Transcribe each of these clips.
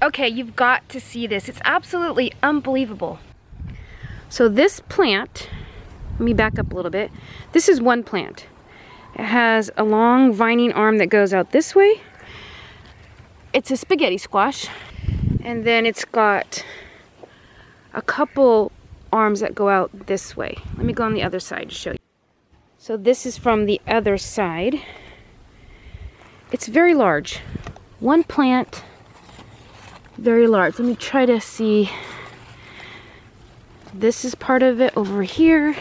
Okay, you've got to see this. It's absolutely unbelievable. So this plant, let me back up a little bit. This is one plant. It has a long vining arm that goes out this way. It's a spaghetti squash. And then it's got a couple arms that go out this way. Let me go on the other side to show you. So this is from the other side. It's very large. One plant, very large. Let me try to see. This is part of it over here.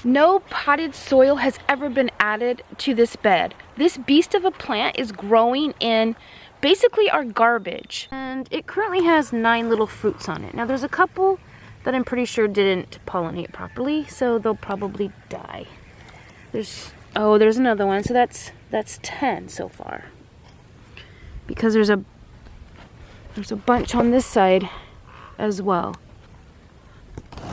No potted soil has ever been added to this bed. This beast of a plant is growing in basically our garbage. And it currently has 9 little fruits on it. Now there's a couple that I'm pretty sure didn't pollinate properly, so they'll probably die. There's another one, so that's 10 so far. Because there's a bunch on this side as well.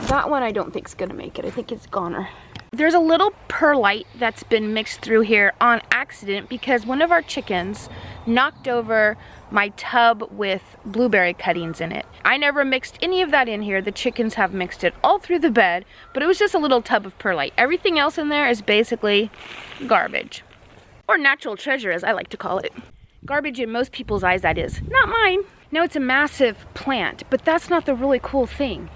That one I don't think is gonna make it. I think it's goner. There's a little perlite that's been mixed through here on accident because one of our chickens knocked over my tub with blueberry cuttings in it. I never mixed any of that in here. The chickens have mixed it all through the bed, but it was just a little tub of perlite. Everything else in there is basically garbage. Or natural treasure, as I like to call it. Garbage in most people's eyes, that is. Not mine. Now it's a massive plant, but that's not the really cool thing.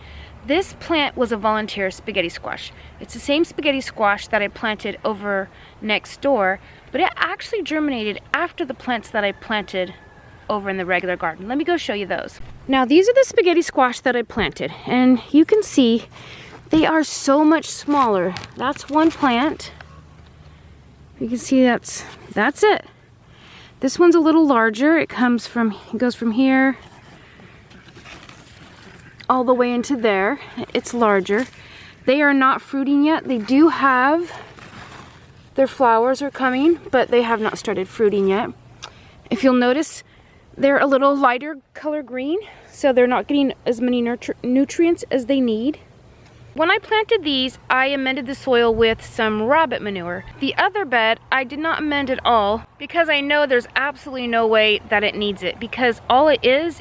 This plant was a volunteer spaghetti squash. It's the same spaghetti squash that I planted over next door, but it actually germinated after the plants that I planted over in the regular garden. Let me go show you those. Now these are the spaghetti squash that I planted, and you can see they are so much smaller. That's one plant. You can see that's it. This one's a little larger. It goes from here all the way into there. It's larger. They are not fruiting yet. They do have, their flowers are coming, but they have not started fruiting yet. If you'll notice, they're a little lighter color green, so they're not getting as many nutrients as they need. When I planted these, I amended the soil with some rabbit manure. The other bed, I did not amend at all because I know there's absolutely no way that it needs it, because all it is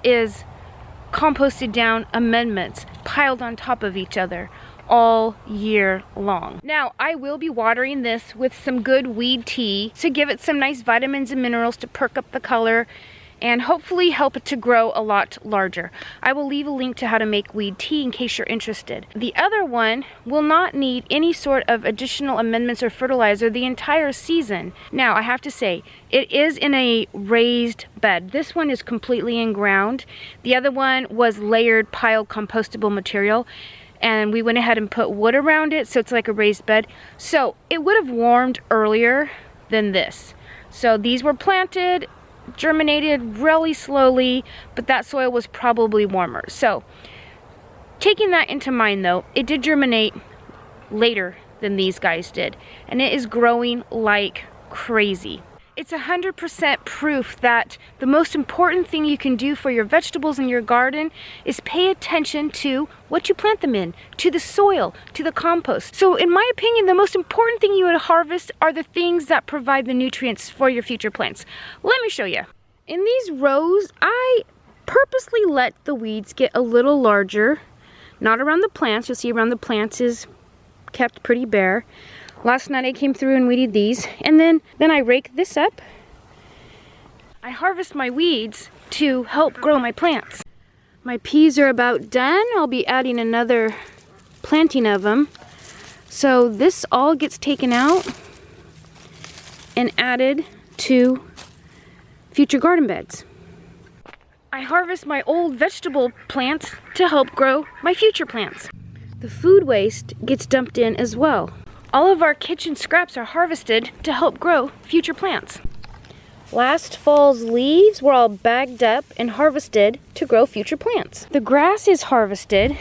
composted down amendments piled on top of each other all year long. Now, I will be watering this with some good weed tea to give it some nice vitamins and minerals to perk up the color and hopefully help it to grow a lot larger. I will leave a link to how to make weed tea in case you're interested. The other one will not need any sort of additional amendments or fertilizer the entire season. Now, I have to say, it is in a raised bed. This one is completely in ground. The other one was layered, piled, compostable material, and we went ahead and put wood around it, so it's like a raised bed. So it would have warmed earlier than this. So these were planted, germinated really slowly, but that soil was probably warmer. So taking that into mind though, it did germinate later than these guys did, and it is growing like crazy. It's 100% proof that the most important thing you can do for your vegetables in your garden is pay attention to what you plant them in, to the soil, to the compost. So in my opinion, the most important thing you would harvest are the things that provide the nutrients for your future plants. Let me show you. In these rows, I purposely let the weeds get a little larger, not around the plants. You'll see around the plants is kept pretty bare. Last night I came through and weeded these, and then I rake this up. I harvest my weeds to help grow my plants. My peas are about done. I'll be adding another planting of them. So this all gets taken out and added to future garden beds. I harvest my old vegetable plants to help grow my future plants. The food waste gets dumped in as well. All of our kitchen scraps are harvested to help grow future plants. Last fall's leaves were all bagged up and harvested to grow future plants. The grass is harvested.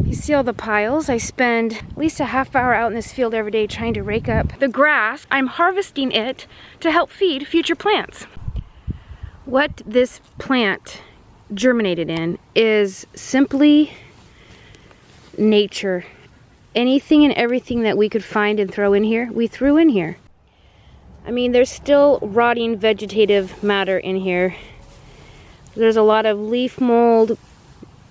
You see all the piles? I spend at least a half hour out in this field every day trying to rake up the grass. I'm harvesting it to help feed future plants. What this plant germinated in is simply nature. Anything and everything that we could find and throw in here, we threw in here. I mean, there's still rotting vegetative matter in here. There's a lot of leaf mold,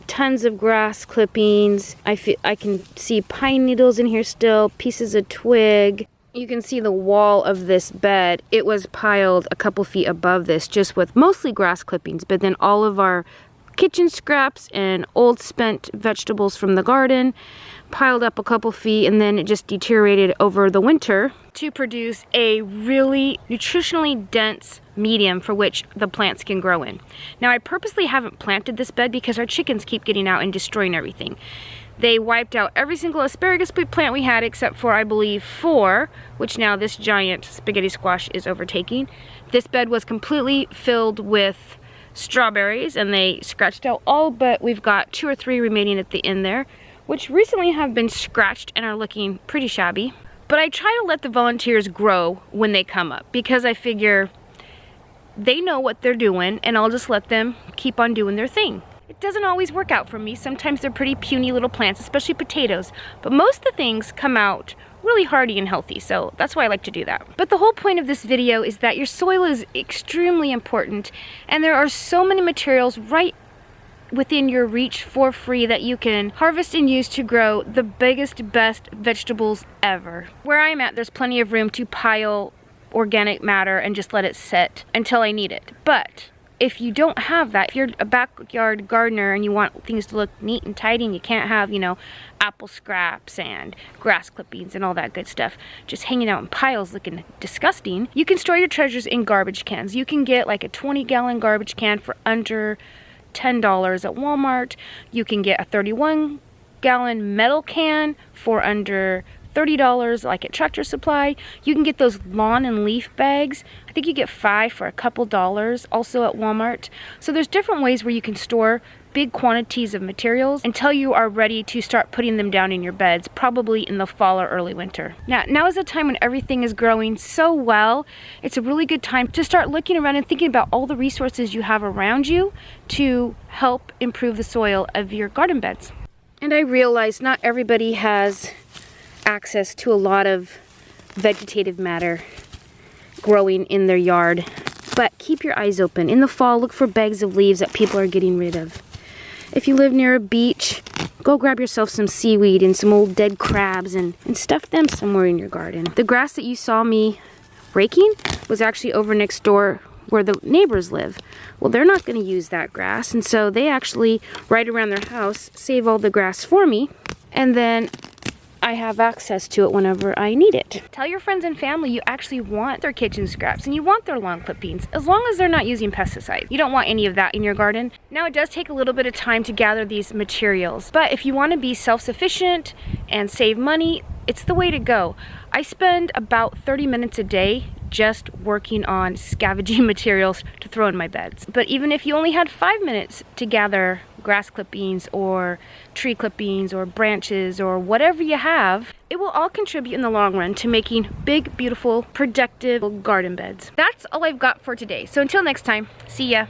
tons of grass clippings. I can see pine needles in here still, pieces of twig. You can see the wall of this bed. It was piled a couple feet above this just with mostly grass clippings, but then all of our kitchen scraps and old spent vegetables from the garden piled up a couple feet, and then it just deteriorated over the winter to produce a really nutritionally dense medium for which the plants can grow in. Now, I purposely haven't planted this bed because our chickens keep getting out and destroying everything. They wiped out every single asparagus plant we had except for, I believe, 4, which now this giant spaghetti squash is overtaking. This bed was completely filled with strawberries, and they scratched out all but we've got 2 or 3 remaining at the end there, which recently have been scratched and are looking pretty shabby. But I try to let the volunteers grow when they come up because I figure they know what they're doing and I'll just let them keep on doing their thing. It doesn't always work out for me. Sometimes they're pretty puny little plants, especially potatoes, but most of the things come out really hardy and healthy, so that's why I like to do that. But the whole point of this video is that your soil is extremely important, and there are so many materials right within your reach for free that you can harvest and use to grow the biggest, best vegetables ever. Where I'm at, there's plenty of room to pile organic matter and just let it sit until I need it. But if you don't have that, if you're a backyard gardener and you want things to look neat and tidy and you can't have, you know, apple scraps and grass clippings and all that good stuff just hanging out in piles looking disgusting, you can store your treasures in garbage cans. You can get like a 20-gallon garbage can for under $10 at Walmart. You can get a 31-gallon metal can for under $30 like at Tractor Supply. You can get those lawn and leaf bags. I think you get 5 for a couple dollars also at Walmart. So there's different ways where you can store big quantities of materials until you are ready to start putting them down in your beds, probably in the fall or early winter. Now is a time when everything is growing so well. It's a really good time to start looking around and thinking about all the resources you have around you to help improve the soil of your garden beds. And I realize not everybody has access to a lot of vegetative matter growing in their yard, but keep your eyes open. In the fall, look for bags of leaves that people are getting rid of. If you live near a beach, go grab yourself some seaweed and some old dead crabs and stuff them somewhere in your garden. The grass that you saw me raking was actually over next door where the neighbors live. Well, they're not going to use that grass, and so they actually, right around their house, save all the grass for me, and then I have access to it whenever I need it. Tell your friends and family you actually want their kitchen scraps and you want their lawn clippings, as long as they're not using pesticides. You don't want any of that in your garden. Now, it does take a little bit of time to gather these materials, but if you want to be self-sufficient and save money, it's the way to go. I spend about 30 minutes a day just working on scavenging materials to throw in my beds. But even if you only had 5 minutes to gather grass clippings or tree clippings or branches or whatever you have, it will all contribute in the long run to making big, beautiful, productive garden beds. That's all I've got for today. So until next time, see ya.